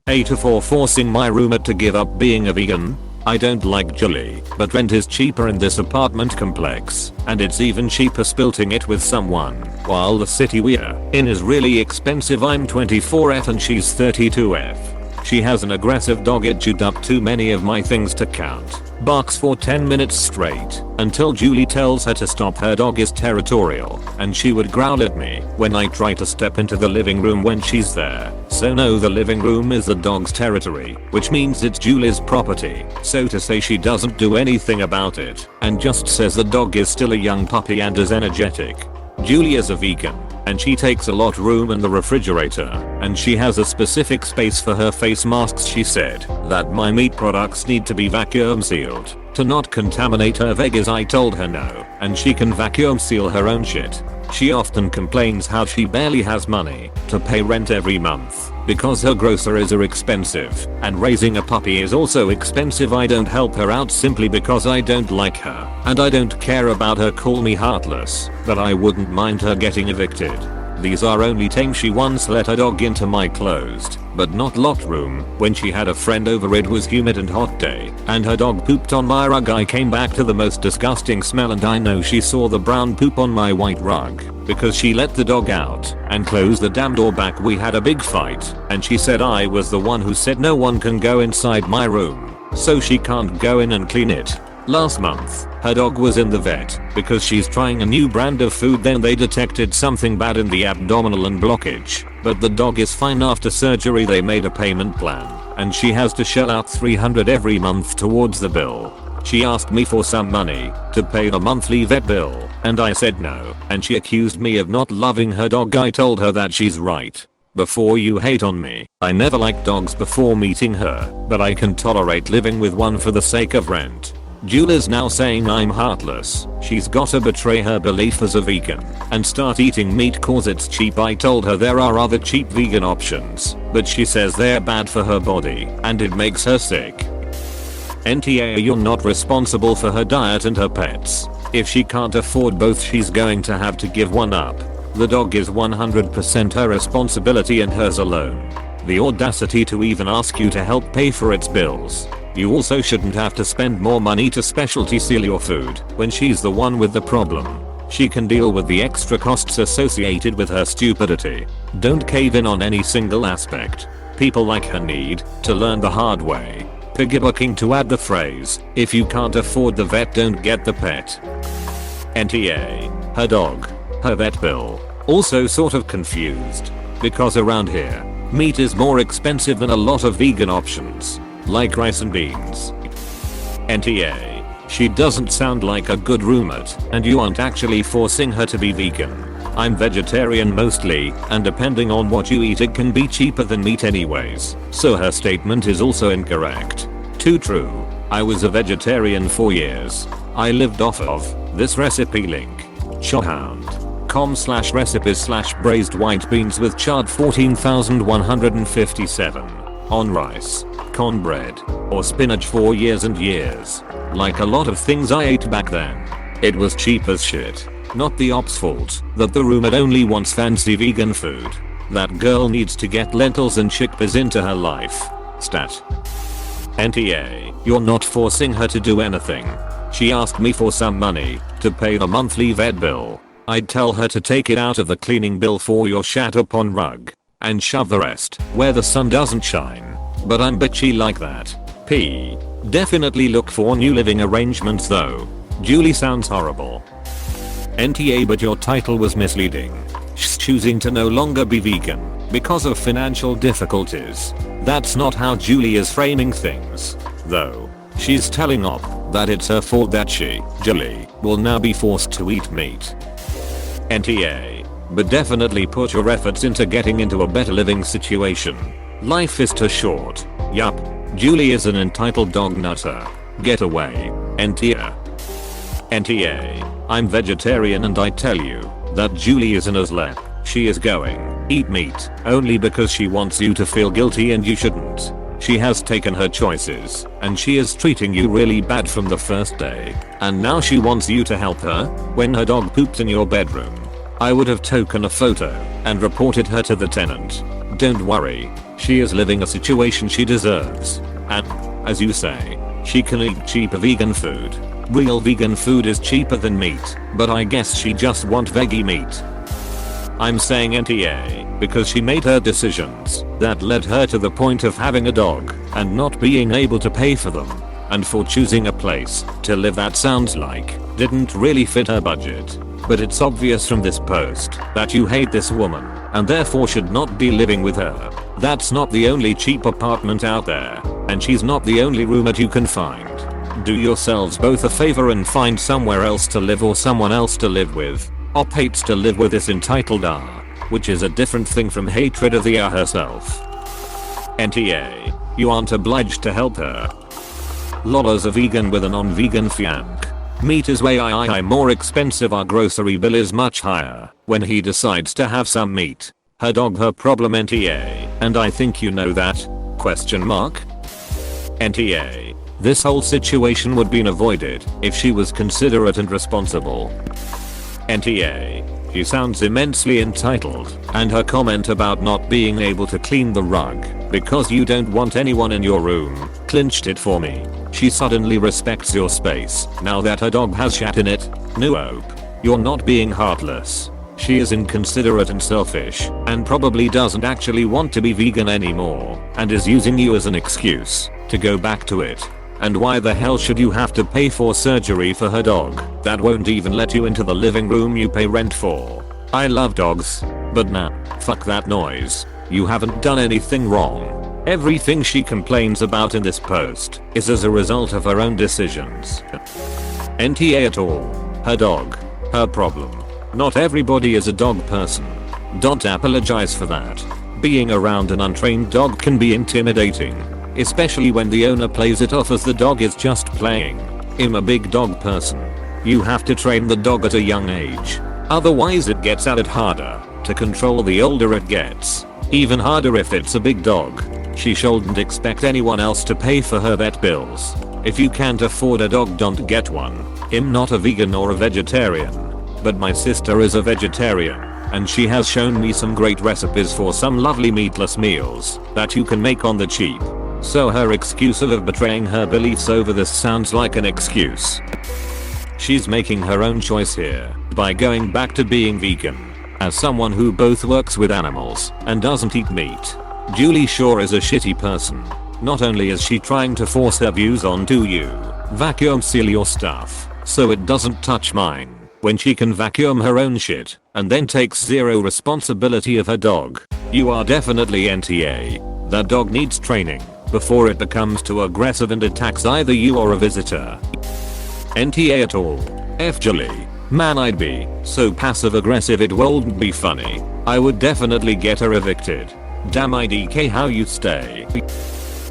AITA for forcing my roommate to give up being a vegan. I don't like Julie, but rent is cheaper in this apartment complex, and it's even cheaper splitting it with someone, while the city we're in is really expensive. I'm 24F and she's 32F. She has an aggressive dog. It chewed up too many of my things to count. Barks for 10 minutes straight until Julie tells her to stop. Her dog is territorial and she would growl at me when I try to step into the living room when she's there. So no, the living room is the dog's territory, which means it's Julie's property. So to say she doesn't do anything about it and just says the dog is still a young puppy and is energetic. Julie is a vegan and she takes a lot room in the refrigerator, and she has a specific space for her face masks. She said that my meat products need to be vacuum sealed to not contaminate her veggies. I told her no, and she can vacuum seal her own shit. She often complains how she barely has money to pay rent every month because her groceries are expensive and raising a puppy is also expensive. I don't help her out simply because I don't like her and I don't care about her. Call me heartless, but I wouldn't mind her getting evicted. These are only tame. She once let her dog into my closed but not locked room when she had a friend over. It was humid and hot day and her dog pooped on my rug. I came back to the most disgusting smell, and I know she saw the brown poop on my white rug because she let the dog out and closed the damn door back. We had a big fight and she said I was the one who said no one can go inside my room, so she can't go in and clean it. Last month, her dog was in the vet because she's trying a new brand of food. Then they detected something bad in the abdominal and blockage, but the dog is fine. After surgery they made a payment plan and she has to shell out $300 every month towards the bill. She asked me for some money to pay the monthly vet bill and I said no, and she accused me of not loving her dog. I told her that she's right. Before you hate on me, I never liked dogs before meeting her, but I can tolerate living with one for the sake of rent. Julie's now saying I'm heartless. She's gotta betray her belief as a vegan and start eating meat cause it's cheap. I told her there are other cheap vegan options, but she says they're bad for her body and it makes her sick. NTA, you're not responsible for her diet and her pets. If she can't afford both, she's going to have to give one up. The dog is 100% her responsibility and hers alone. The audacity to even ask you to help pay for its bills. You also shouldn't have to spend more money to specialty seal your food when she's the one with the problem. She can deal with the extra costs associated with her stupidity. Don't cave in on any single aspect. People like her need to learn the hard way. Piggybacking to add the phrase, if you can't afford the vet, don't get the pet. NTA, her dog, her vet bill. Also sort of confused because around here, meat is more expensive than a lot of vegan options, like rice and beans. NTA, she doesn't sound like a good roommate and you aren't actually forcing her to be vegan. I'm vegetarian mostly, and depending on what you eat it can be cheaper than meat anyways, so her statement is also incorrect. Too true. I was a vegetarian for years. I lived off of this recipe link, chow.com/recipes/braised white beans with chard 14,157 on rice, cornbread, or spinach for years and years. Like a lot of things I ate back then. It was cheap as shit. Not the op's fault that the roommate only wants fancy vegan food. That girl needs to get lentils and chickpeas into her life. Stat. NTA, you're not forcing her to do anything. She asked me for some money to pay the monthly vet bill. I'd tell her to take it out of the cleaning bill for your shat upon rug and shove the rest where the sun doesn't shine. But I'm bitchy like that. P. Definitely look for new living arrangements though. Julie sounds horrible. NTA, but your title was misleading. She's choosing to no longer be vegan because of financial difficulties. That's not how Julie is framing things, though. She's telling op that it's her fault that she, Julie, will now be forced to eat meat. NTA, but definitely put your efforts into getting into a better living situation. Life is too short. Yup. Julie is an entitled dog nutter. Get away. NTA. NTA, I'm vegetarian and I tell you that Julie isn't as lep. She is going eat meat only because she wants you to feel guilty and you shouldn't. She has taken her choices and she is treating you really bad from the first day. And now she wants you to help her when her dog pooped in your bedroom. I would have taken a photo and reported her to the tenant. Don't worry, she is living a situation she deserves. And, as you say, she can eat cheaper vegan food. Real vegan food is cheaper than meat, but I guess she just want veggie meat. I'm saying NTA because she made her decisions that led her to the point of having a dog and not being able to pay for them, and for choosing a place to live that sounds like didn't really fit her budget. But it's obvious from this post that you hate this woman and therefore should not be living with her. That's not the only cheap apartment out there, and she's not the only roommate you can find. Do yourselves both a favor and find somewhere else to live or someone else to live with. Op hates to live with this entitled R, which is a different thing from hatred of the R herself. NTA, you aren't obliged to help her. Lola's a vegan with a non-vegan fianc. Meat is way more expensive. Our grocery bill is much higher when he decides to have some meat. Her dog her problem NTA, and I think you know that? NTA. This whole situation would been avoided if she was considerate and responsible. NTA. She sounds immensely entitled, and her comment about not being able to clean the rug because you don't want anyone in your room clinched it for me. She suddenly respects your space now that her dog has shat in it. Nope. You're not being heartless. She is inconsiderate and selfish, and probably doesn't actually want to be vegan anymore, and is using you as an excuse to go back to it. And why the hell should you have to pay for surgery for her dog that won't even let you into the living room you pay rent for? I love dogs, but nah, fuck that noise. You haven't done anything wrong. Everything she complains about in this post is as a result of her own decisions. NTA at all. Her dog. Her problem. Not everybody is a dog person. Don't apologize for that. Being around an untrained dog can be intimidating, especially when the owner plays it off as the dog is just playing. I'm a big dog person. You have to train the dog at a young age. Otherwise it gets a bit harder to control the older it gets. Even harder if it's a big dog. She shouldn't expect anyone else to pay for her vet bills. If you can't afford a dog, don't get one. I'm not a vegan or a vegetarian, but my sister is a vegetarian, and she has shown me some great recipes for some lovely meatless meals that you can make on the cheap. So her excuse of betraying her beliefs over this sounds like an excuse. She's making her own choice here by going back to being vegan. As someone who both works with animals and doesn't eat meat, Julie sure is a shitty person. Not only is she trying to force her views onto you, vacuum seal your stuff so it doesn't touch mine, when she can vacuum her own shit and then takes zero responsibility of her dog. You are definitely NTA. That dog needs training before it becomes too aggressive and attacks either you or a visitor. NTA at all. F Julie. Man, I'd be so passive aggressive it wouldn't be funny. I would definitely get her evicted. Damn IDK how you stay.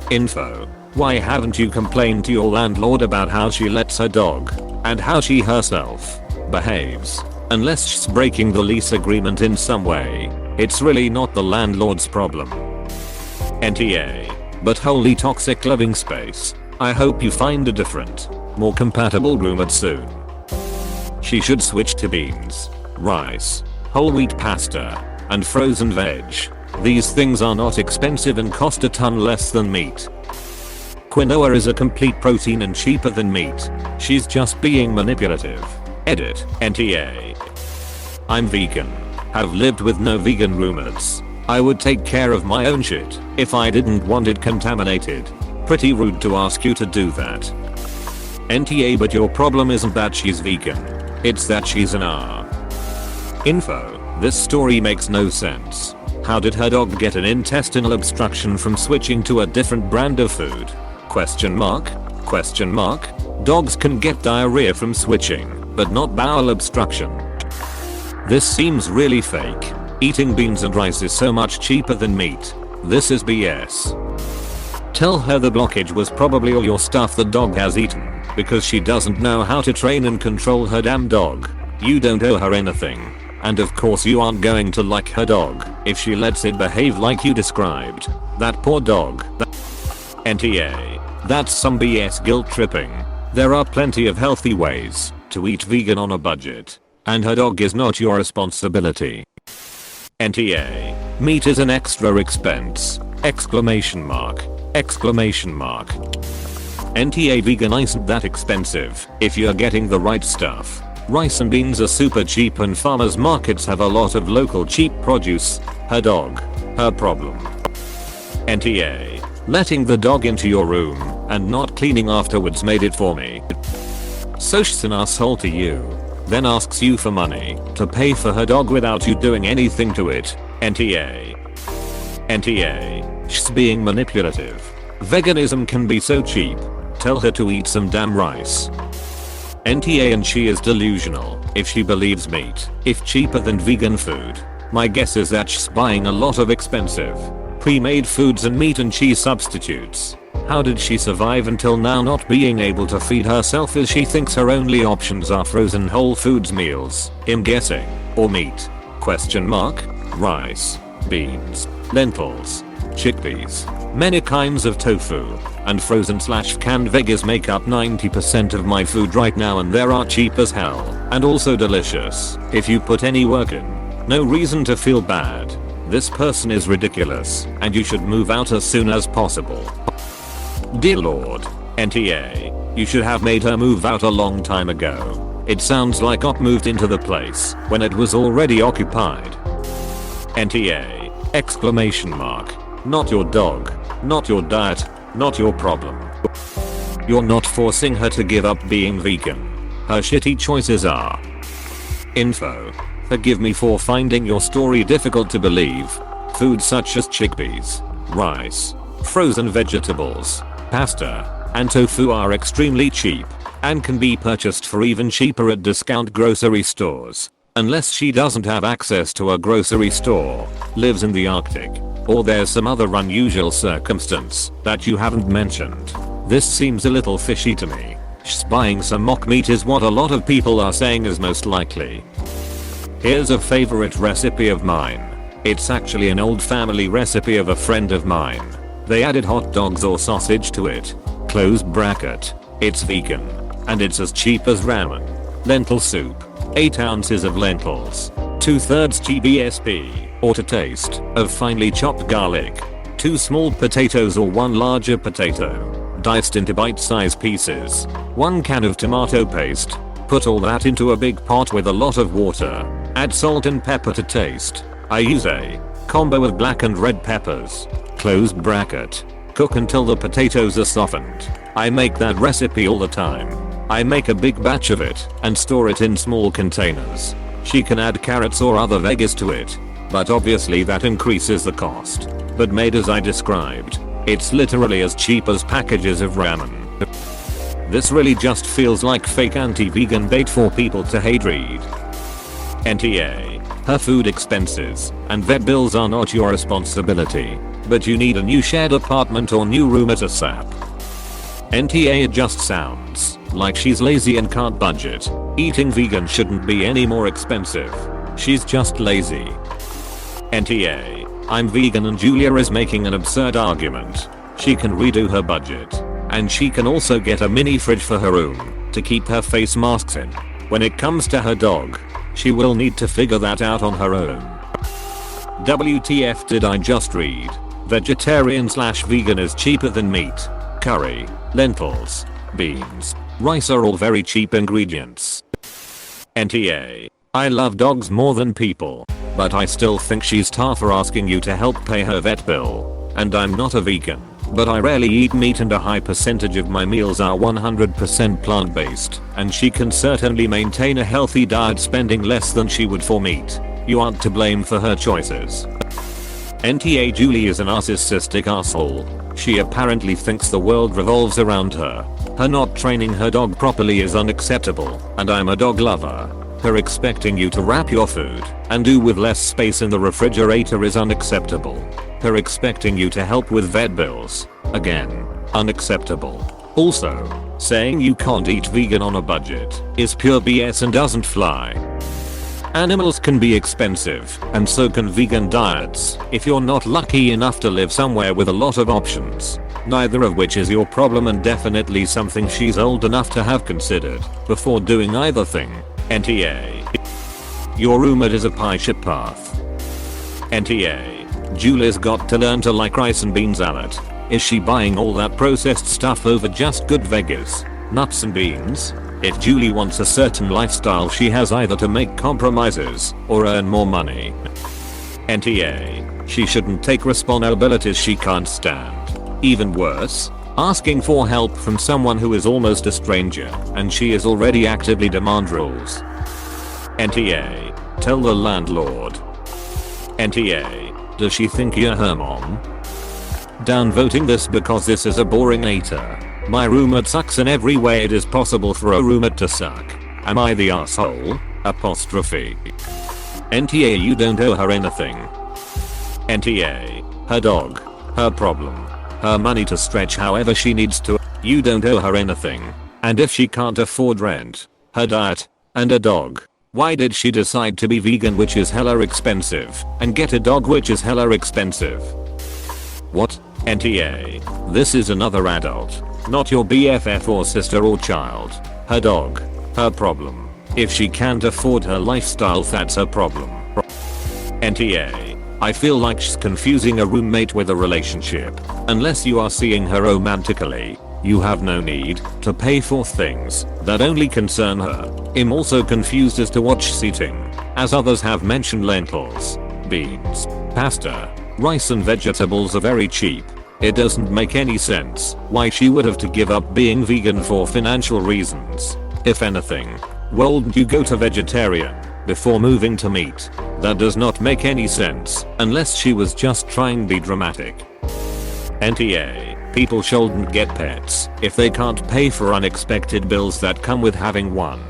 Info. Why haven't you complained to your landlord about how she lets her dog and how she herself behaves? Unless she's breaking the lease agreement in some way, it's really not the landlord's problem. NTA. But holy toxic living space. I hope you find a different, more compatible roommate soon. She should switch to beans, rice, whole wheat pasta, and frozen veg. These things are not expensive and cost a ton less than meat. Quinoa is a complete protein and cheaper than meat. She's just being manipulative. Edit. NTA. I'm vegan. Have lived with no vegan roommates. I would take care of my own shit if I didn't want it contaminated. Pretty rude to ask you to do that. NTA, but your problem isn't that she's vegan. It's that she's an R. Info. This story makes no sense. How did her dog get an intestinal obstruction from switching to a different brand of food? Question mark? Question mark? Dogs can get diarrhea from switching, but not bowel obstruction. This seems really fake. Eating beans and rice is so much cheaper than meat. This is BS. Tell her the blockage was probably all your stuff the dog has eaten, because she doesn't know how to train and control her damn dog. You don't owe her anything. And of course you aren't going to like her dog if she lets it behave like you described. That poor dog. NTA. That's some BS guilt tripping. There are plenty of healthy ways to eat vegan on a budget. and her dog is not your responsibility. NTA. Meat is an extra expense! Exclamation mark. Exclamation mark. NTA vegan isn't that expensive if you're getting the right stuff. Rice and beans are super cheap and farmers markets have a lot of local cheap produce. Her dog. Her problem. NTA. Letting the dog into your room and not cleaning afterwards made it for me. So she's an asshole to you. Then asks you for money to pay for her dog without you doing anything to it. NTA. NTA. She's being manipulative. Veganism can be so cheap. Tell her to eat some damn rice. NTA. And she is delusional if she believes meat is cheaper than vegan food. My guess is that she's buying a lot of expensive pre-made foods and meat and cheese substitutes. How did she survive until now not being able to feed herself as she thinks her only options are frozen Whole Foods meals, I'm guessing, or meat? Question mark. Rice, beans, lentils, chickpeas, many kinds of tofu, and frozen/canned veggies make up 90% of my food right now, and they are cheap as hell and also delicious if you put any work in. No reason to feel bad. This person is ridiculous and you should move out as soon as possible. Dear Lord. NTA. You should have made her move out a long time ago. It sounds like op moved into the place when it was already occupied. NTA. Exclamation mark. Not your dog. Not your diet. Not your problem. You're not forcing her to give up being vegan. Her shitty choices are. Info. Forgive me for finding your story difficult to believe. Foods such as chickpeas, rice, frozen vegetables, pasta, and tofu are extremely cheap and can be purchased for even cheaper at discount grocery stores. Unless she doesn't have access to a grocery store, lives in the Arctic, or there's some other unusual circumstance that you haven't mentioned. This seems a little fishy to me. She's buying some mock meat is what a lot of people are saying is most likely. Here's a favorite recipe of mine. It's actually an old family recipe of a friend of mine. They added hot dogs or sausage to it. Close bracket. It's vegan. And it's as cheap as ramen. Lentil soup. 8 ounces of lentils. 2/3 GBSP, or to taste, of finely chopped garlic. 2 small potatoes or 1 larger potato, diced into bite-sized pieces. 1 can of tomato paste. Put all that into a big pot with a lot of water. Add salt and pepper to taste. I use a combo of black and red peppers. Close bracket. Cook until the potatoes are softened. I make that recipe all the time. I make a big batch of it and store it in small containers. She can add carrots or other veggies to it, but obviously that increases the cost. But made as I described, it's literally as cheap as packages of ramen. This really just feels like fake anti-vegan bait for people to hate read. NTA. Her food expenses and vet bills are not your responsibility, but you need a new shared apartment or new room at ASAP. NTA. It just sounds like she's lazy and can't budget. Eating vegan shouldn't be any more expensive. She's just lazy. NTA. I'm vegan and Julia is making an absurd argument. She can redo her budget. And she can also get a mini fridge for her room to keep her face masks in. When it comes to her dog, she will need to figure that out on her own. WTF did I just read? Vegetarian/vegan is cheaper than meat. Curry, lentils, beans, rice are all very cheap ingredients. NTA. I love dogs more than people, but I still think she's tough for asking you to help pay her vet bill. And I'm not a vegan, but I rarely eat meat and a high percentage of my meals are 100% plant-based, and she can certainly maintain a healthy diet spending less than she would for meat. You aren't to blame for her choices. NTA. Julie is a narcissistic asshole. She apparently thinks the world revolves around her. Her not training her dog properly is unacceptable, and I'm a dog lover. Her expecting you to wrap your food and do with less space in the refrigerator is unacceptable. Her expecting you to help with vet bills, again, unacceptable. Also, saying you can't eat vegan on a budget is pure BS and doesn't fly. Animals can be expensive, and so can vegan diets if you're not lucky enough to live somewhere with a lot of options. Neither of which is your problem and definitely something she's old enough to have considered before doing either thing. NTA. Your roommate is a pie shit path. NTA. Julie's got to learn to like rice and bean salad. Is she buying all that processed stuff over just good veggies, nuts and beans? If Julie wants a certain lifestyle, she has either to make compromises or earn more money. NTA. She shouldn't take responsibilities she can't stand. Even worse, asking for help from someone who is almost a stranger and she is already actively demand rules. NTA. Tell the landlord. NTA. Does she think you're her mom? Downvoting this because this is a boring AITA. My roommate sucks in every way it is possible for a roommate to suck. Am I the asshole? Apostrophe. NTA. You don't owe her anything. NTA. Her dog. Her problem. Her money to stretch however she needs to. You don't owe her anything. And if she can't afford rent, her diet, and a dog, why did she decide to be vegan, which is hella expensive, and get a dog which is hella expensive? What? NTA. This is another adult, not your BFF or sister or child. Her dog. Her problem. If she can't afford her lifestyle, that's her problem. NTA. I feel like she's confusing a roommate with a relationship. Unless you are seeing her romantically, you have no need to pay for things that only concern her. I'm also confused as to what she's eating, as others have mentioned lentils, beans, pasta, rice and vegetables are very cheap. It doesn't make any sense why she would have to give up being vegan for financial reasons. If anything, wouldn't you go to vegetarian before moving to meat? That does not make any sense unless she was just trying to be dramatic. NTA. People shouldn't get pets if they can't pay for unexpected bills that come with having one.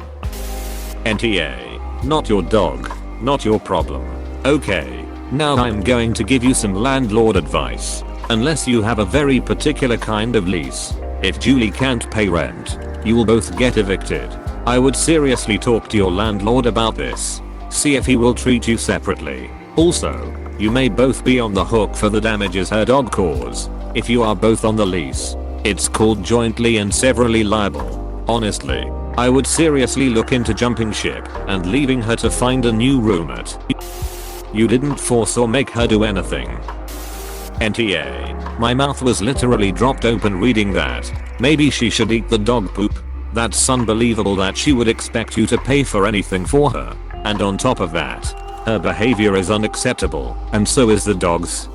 NTA. Not your dog, not your problem. Okay, now I'm going to give you some landlord advice. Unless you have a very particular kind of lease, if Julie can't pay rent, you will both get evicted. I would seriously talk to your landlord about this. See if he will treat you separately. Also, you may both be on the hook for the damages her dog caused. If you are both on the lease, it's called jointly and severally liable. Honestly, I would seriously look into jumping ship and leaving her to find a new roommate. You didn't force or make her do anything. NTA. My mouth was literally dropped open reading that. Maybe she should eat the dog poop. That's unbelievable that she would expect you to pay for anything for her. And on top of that, her behavior is unacceptable, and so is the dog's.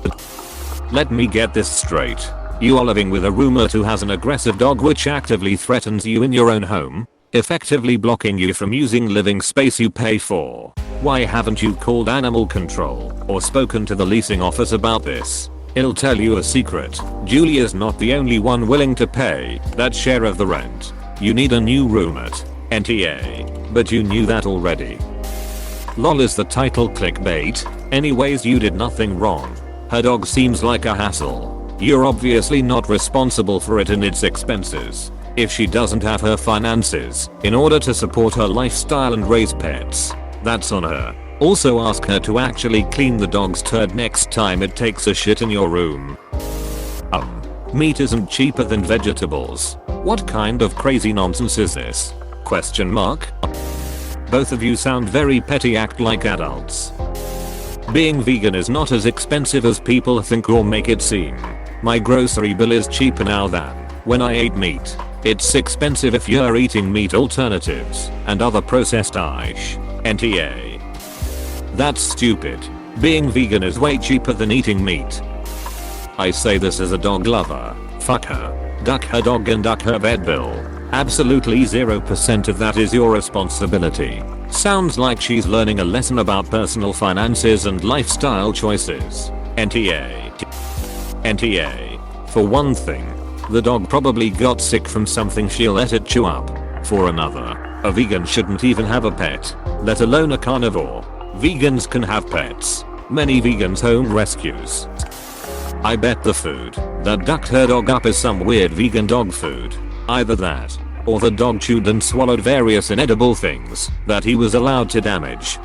Let me get this straight. You are living with a roommate who has an aggressive dog which actively threatens you in your own home, effectively blocking you from using living space you pay for. Why haven't you called animal control or spoken to the leasing office about this? I'll tell you a secret. Julie is not the only one willing to pay that share of the rent. You need a new roommate. NTA. But you knew that already. LOL is the title clickbait. Anyways, you did nothing wrong. Her dog seems like a hassle. You're obviously not responsible for it and its expenses. If she doesn't have her finances in order to support her lifestyle and raise pets, that's on her. Also ask her to actually clean the dog's turd next time it takes a shit in your room. Meat isn't cheaper than vegetables. What kind of crazy nonsense is this? Question mark. Both of you sound very petty, act like adults. Being vegan is not as expensive as people think or make it seem. My grocery bill is cheaper now than when I ate meat. It's expensive if you're eating meat alternatives and other processed ish. NTA. That's stupid. Being vegan is way cheaper than eating meat. I say this as a dog lover. Fuck her. Duck her dog and duck her vet bill. Absolutely 0% of that is your responsibility. Sounds like she's learning a lesson about personal finances and lifestyle choices. NTA. NTA. For one thing, the dog probably got sick from something she let it chew up. For another, a vegan shouldn't even have a pet, let alone a carnivore. Vegans can have pets. Many vegans home rescues. I bet the food that ducked her dog up is some weird vegan dog food. Either that, or the dog chewed and swallowed various inedible things that he was allowed to damage.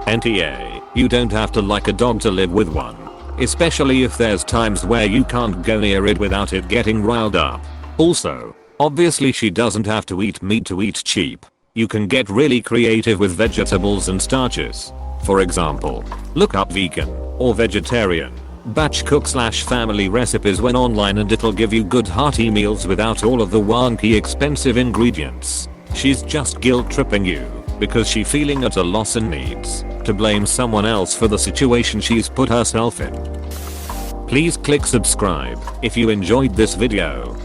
NTA. You don't have to like a dog to live with one. Especially if there's times where you can't go near it without it getting riled up. Also, obviously she doesn't have to eat meat to eat cheap. You can get really creative with vegetables and starches. For example, look up vegan or vegetarian batch cook/family recipes when online and it'll give you good hearty meals without all of the wonky expensive ingredients. She's just guilt tripping you because she feeling at a loss and needs to blame someone else for the situation she's put herself in. Please click subscribe if you enjoyed this video.